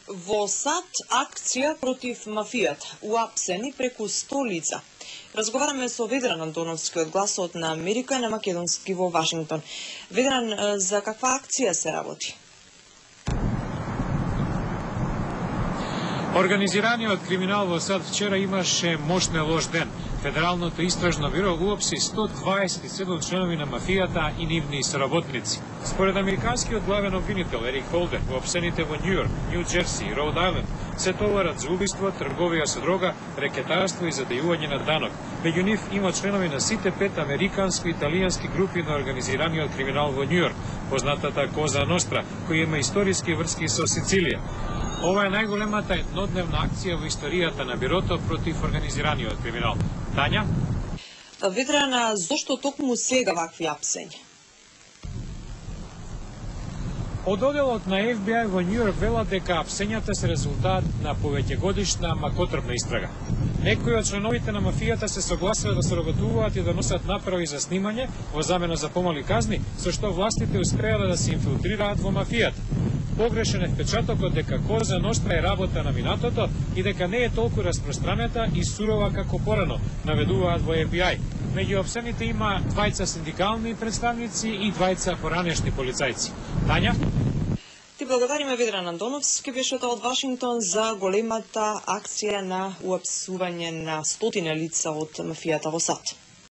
Во САД акција против мафијата, уапсени преку 100 лица. Разговараме со Ведран Антоновски од Гласот на Америка на македонски во Вашингтон. Ведран, за каква акција се работи? Организираниот криминал во САД вчера имаше мощен лош ден. Федералното истражно биро уапси 127 членови на мафијата и нивни соработници. Според американскиот главен обвинител Ерик Холдер, уапсените во Њујорк, Њу Џерси и Роуд Ајленд се товарат за убиство, трговија со дрога, рекетарство и затајување на данок. Меѓу нив има членови на сите 5 американско-италијански групи на организираниот криминал во Њујорк, познатата Коза Ностра, која има историски врски со Сицилија. Ова е најголемата еднодневна акција во историјата на бирото против организираниот криминал. Тања? Ведрана, зошто токму сега вакви апсења? Од одделот на FBI во Њујорк велат дека апсењата се резултат на повеќегодишна макотрпна истрага. Некои од членовите на мафијата се согласиле да соработуваат и да носат направи за снимање во замена за помали казни, со што властите успеале да се инфилтрираат во мафијата. Погрешен е впечатокот дека Коза Ностра е работа на минатото и дека не е толку распространета и сурова како порано, наведуваат во FBI. Меѓу опсените има 2 синдикални представници и 2 поранешни полицајци. Тања? Ти благодариме, Ведран Антоновски, беше тоа од Вашингтон за големата акција на уапсување на 100 лица од мафијата во САД.